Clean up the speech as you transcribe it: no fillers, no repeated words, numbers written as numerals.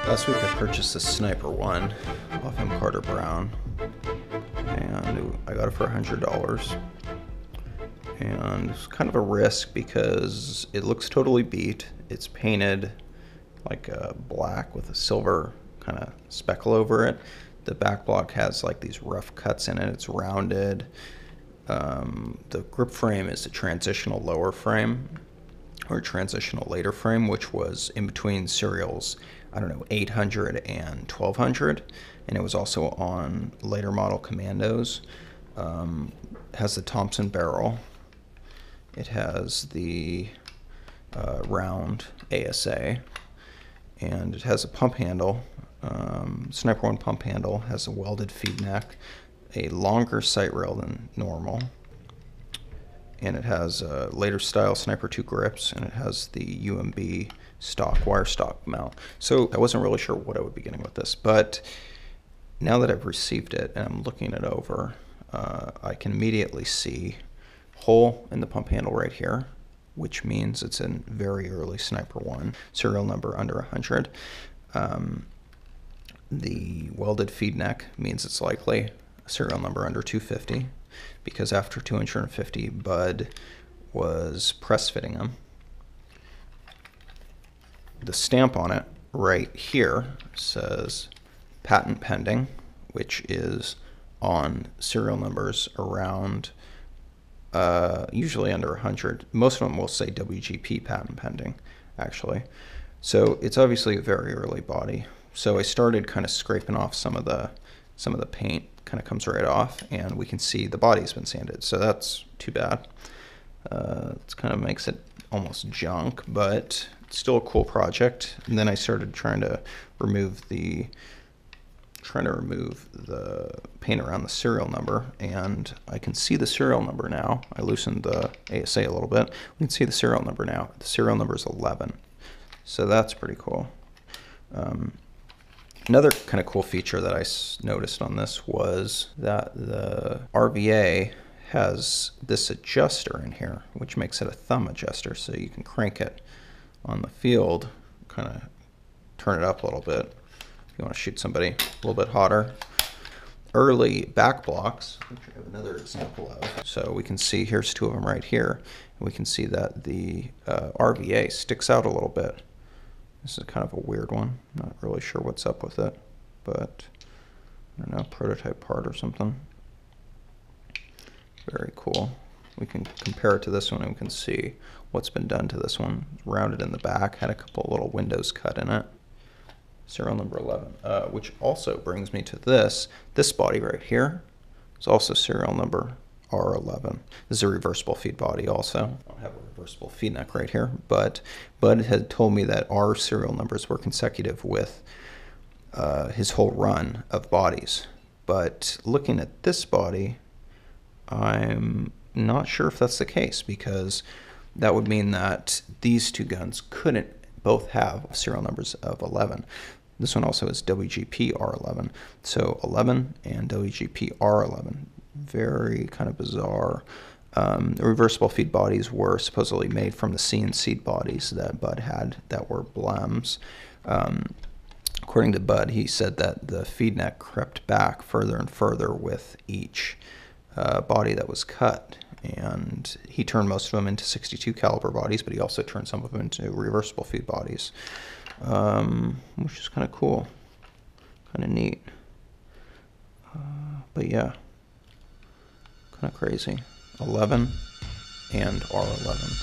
Last week I purchased the Sniper one off M. Carter Brown, and I got it for $100. And it's kind of a risk because it looks totally beat. It's painted like black with a silver kind of speckle over it. The back block has like these rough cuts in it. It's rounded. The grip frame is a transitional lower frame or transitional later frame, which was in between serials, I don't know, 800 and 1200, and it was also on later model Commandos. Has the Thompson barrel. It has the round ASA, and it has a pump handle. Sniper 1 pump handle, has a welded feed neck, a longer sight rail than normal, and it has later style Sniper 2 grips, and it has the UMB stock wire stock mount. So I wasn't really sure what I would be getting with this, but now that I've received it and I'm looking it over, I can immediately see hole in the pump handle right here, which means it's in very early Sniper 1, serial number under 100. The welded feed neck means it's likely a serial number under 250, because after 250 Bud was press fitting them. The stamp on it right here says patent pending, which is on serial numbers around usually under 100. Most of them will say WGP patent pending, actually. So it's obviously a very early body. So I started kind of scraping off some of the paint. Kind of comes right off, and we can see the body's been sanded. So that's too bad. It kind of makes it almost junk, but it's still a cool project. And then I started trying to remove the paint around the serial number, and I can see the serial number now. I loosened the ASA a little bit. We can see the serial number now. The serial number is 11, so that's pretty cool. Another kind of cool feature that I noticed on this was that the RVA has this adjuster in here, which makes it a thumb adjuster, so you can crank it on the field, kind of turn it up a little bit if you want to shoot somebody a little bit hotter. Early back blocks, which I have another example of. So we can see, here's two of them right here, and we can see that the RVA sticks out a little bit. This is kind of a weird one. Not really sure what's up with it, but I don't know, prototype part or something. Very cool. We can compare it to this one and we can see what's been done to this one. Rounded in the back, had a couple of little windows cut in it. Serial number 11, which also brings me to this. This body right here is also serial number R11. This is a reversible feed body also. I don't have a reversible feed neck right here, but Bud had told me that our serial numbers were consecutive with his whole run of bodies. But looking at this body, I'm not sure if that's the case, because that would mean that these two guns couldn't both have serial numbers of 11. This one also is WGP R11. So 11 and WGP R11. Very kind of bizarre. The reversible feed bodies were supposedly made from the CNC bodies that Bud had that were blems. According to Bud, he said that the feed neck crept back further and further with each body that was cut, and he turned most of them into 62 caliber bodies, but he also turned some of them into reversible feed bodies, which is kind of cool, kind of neat. But yeah, kind of crazy. 11 and R11.